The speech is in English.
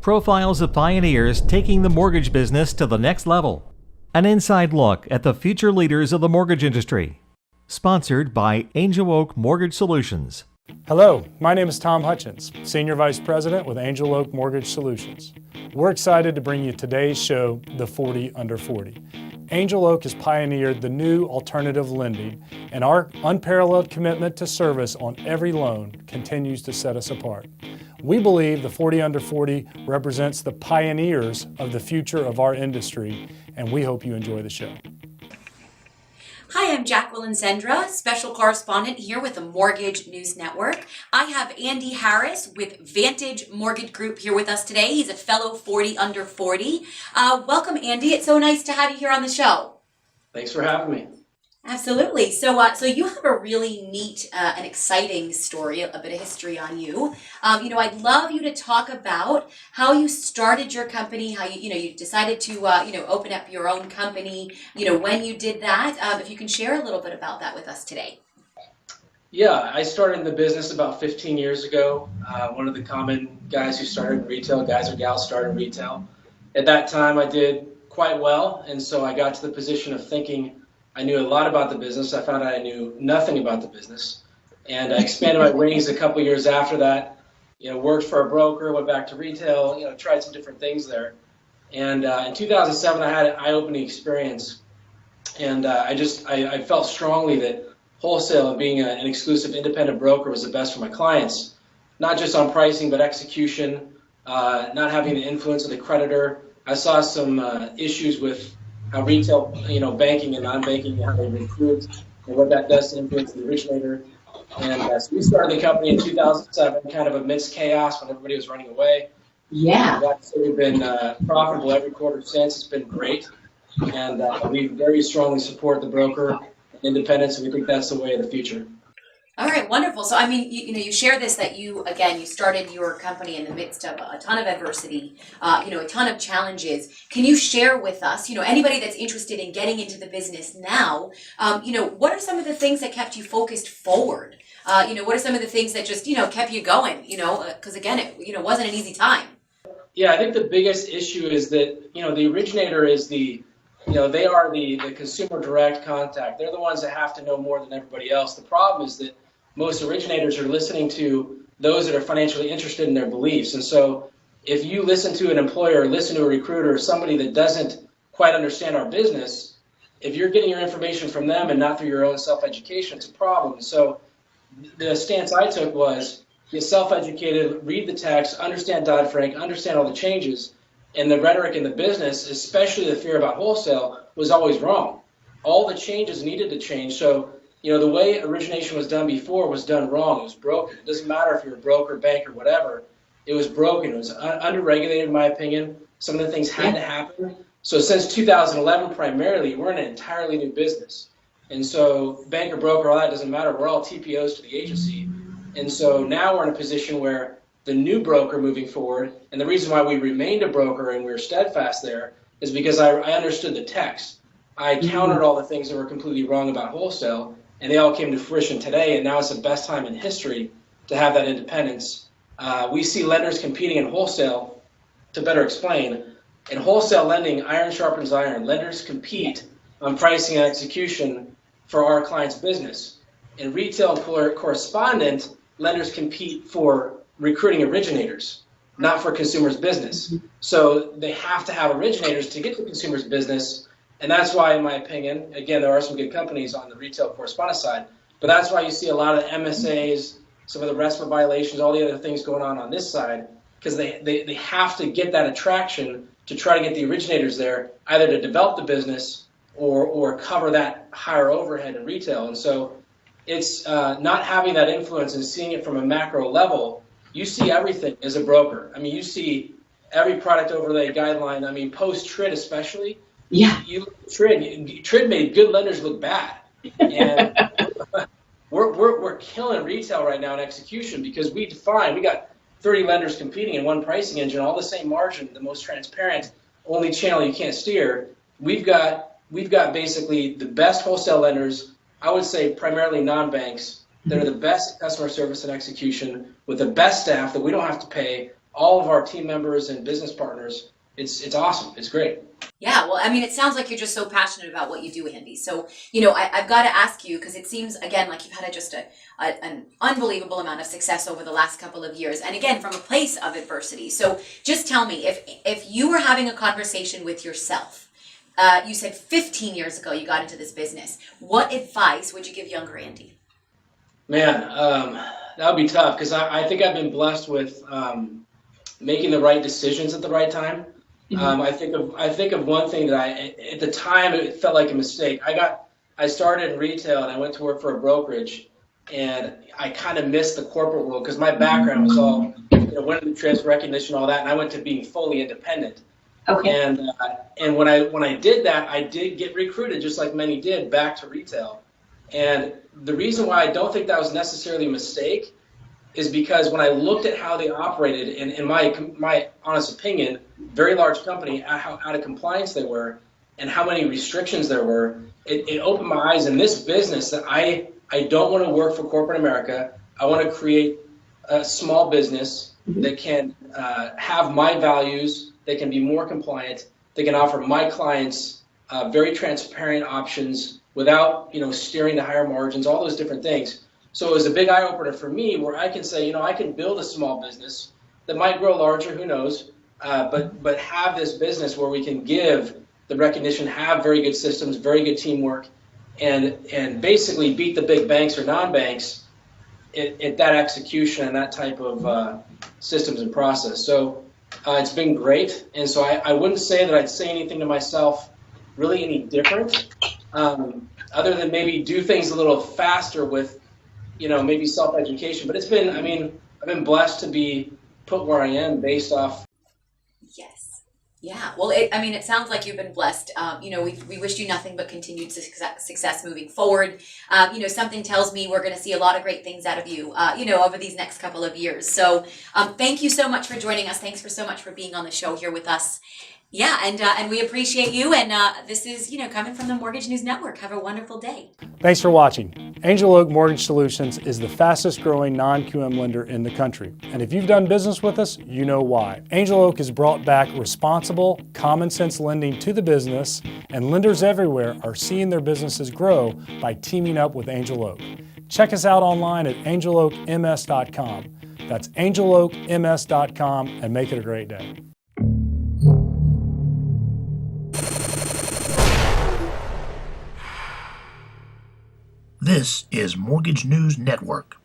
profiles of pioneers taking the mortgage business to the next level. An inside look at the future leaders of the mortgage industry. Sponsored by Angel Oak Mortgage Solutions. Hello, my name is Tom Hutchins, Senior Vice President with Angel Oak Mortgage Solutions. We're excited to bring you today's show, The 40 Under 40. Angel Oak has pioneered the new alternative lending, and our unparalleled commitment to service on every loan continues to set us apart. We believe the 40 Under 40 represents the pioneers of the future of our industry, and we hope you enjoy the show. Hi, I'm Jacqueline Sendra, special correspondent here with the Mortgage News Network. I have Andy Harris with Vantage Mortgage Group here with us today. He's a fellow 40 under 40. Welcome, Andy. It's so nice to have you here on the show. Thanks for having me. Absolutely. So you have a really neat and exciting story, a bit of history on you. I'd love you to talk about how you started your company, how you decided to open up your own company. When you did that. If you can share a little bit about that with us today. Yeah, I started in the business about 15 years ago. One of the common guys who started in retail, guys or gals started in retail. At that time, I did quite well, and so I got to the position of thinking I knew a lot about the business. I found out I knew nothing about the business, and I expanded my wings a couple years after that. Worked for a broker, went back to retail. Tried some different things there, and in 2007 I had an eye-opening experience, and I felt strongly that wholesale and being an exclusive independent broker was the best for my clients, not just on pricing but execution, not having the influence of the creditor. I saw some issues with how retail, banking and non-banking, how they recruit, and what that does to influence the originator. And so we started the company in 2007, kind of amidst chaos when everybody was running away. Yeah. We've been profitable every quarter since. It's been great. And we very strongly support the broker independence, and we think that's the way of the future. All right, wonderful. So, you share this that you started your company in the midst of a ton of adversity, a ton of challenges. Can you share with us, anybody that's interested in getting into the business now, what are some of the things that kept you focused forward? What are some of the things that just, kept you going, because again, it wasn't an easy time. Yeah, I think the biggest issue is that, the originator is they are the consumer direct contact. They're the ones that have to know more than everybody else. The problem is that most originators are listening to those that are financially interested in their beliefs. And so if you listen to an employer, or listen to a recruiter, or somebody that doesn't quite understand our business, if you're getting your information from them and not through your own self-education, it's a problem. So the stance I took was get self-educated, read the text, understand Dodd-Frank, understand all the changes, and the rhetoric in the business, especially the fear about wholesale, was always wrong. All the changes needed to change. So the way origination was done before was done wrong. It was broken. It doesn't matter if you're a broker, bank, or whatever. It was broken. It was underregulated, in my opinion. Some of the things had to happen. So since 2011, primarily, we're in an entirely new business. And so bank or broker, all that doesn't matter. We're all TPOs to the agency. And so now we're in a position where the new broker moving forward, and the reason why we remained a broker and we were steadfast there is because I understood the text. I countered all the things that were completely wrong about wholesale, and they all came to fruition today, and now it's the best time in history to have that independence. We see lenders competing in wholesale. To better explain, in wholesale lending, iron sharpens iron. Lenders compete on pricing and execution for our client's business. In retail and correspondent, lenders compete for recruiting originators, not for consumers' business. So they have to have originators to get to consumers' business. And that's why, in my opinion, again, there are some good companies on the retail correspondent side, but that's why you see a lot of MSAs, some of the RESPA violations, all the other things going on this side, because they have to get that attraction to try to get the originators there, either to develop the business or cover that higher overhead in retail. And so it's not having that influence and seeing it from a macro level. You see everything as a broker. You see every product overlay guideline. Post-TRID especially. Yeah. TRID made good lenders look bad, and we're killing retail right now in execution because we got 30 lenders competing in one pricing engine, all the same margin, the most transparent, only channel you can't steer. We've got basically the best wholesale lenders. I would say primarily non-banks that are the best customer service and execution with the best staff that we don't have to pay, all of our team members and business partners. It's awesome. It's great. Yeah, well, I mean, it sounds like you're just so passionate about what you do, Andy. So, I've got to ask you, because it seems, again, like you've had an unbelievable amount of success over the last couple of years. And again, from a place of adversity. So just tell me, if you were having a conversation with yourself, you said 15 years ago you got into this business, what advice would you give younger Andy? Man, that would be tough, because I think I've been blessed with making the right decisions at the right time. I think of one thing that at the time it felt like a mistake. I started in retail and I went to work for a brokerage, and I kind of missed the corporate world because my background was all went into transfer recognition, all that, and I went to being fully independent. Okay. And when I did that, I did get recruited, just like many did, back to retail. And the reason why I don't think that was necessarily a mistake is because when I looked at how they operated, and in my honest opinion, very large company, how out of compliance they were, and how many restrictions there were, it opened my eyes in this business that I don't want to work for corporate America. I want to create a small business that can have my values, that can be more compliant, that can offer my clients very transparent options without steering to higher margins, all those different things. So it was a big eye-opener for me where I can say, I can build a small business that might grow larger, who knows, but have this business where we can give the recognition, have very good systems, very good teamwork, and basically beat the big banks or non-banks at that execution and that type of systems and process. So it's been great, and so I wouldn't say that I'd say anything to myself really any different, other than maybe do things a little faster with maybe self-education. But it's been, I've been blessed to be put where I am based off. Yes. Yeah. Well, it sounds like you've been blessed. We wish you nothing but continued success moving forward. Something tells me we're going to see a lot of great things out of you, over these next couple of years. So thank you so much for joining us. Thanks so much for being on the show here with us. Yeah, and we appreciate you. And this is, coming from the Mortgage News Network. Have a wonderful day. Thanks for watching. Angel Oak Mortgage Solutions is the fastest growing non-QM lender in the country. And if you've done business with us, you know why. Angel Oak has brought back responsible, common sense lending to the business, and lenders everywhere are seeing their businesses grow by teaming up with Angel Oak. Check us out online at angeloakms.com. That's angeloakms.com, and make it a great day. This is Mortgage News Network.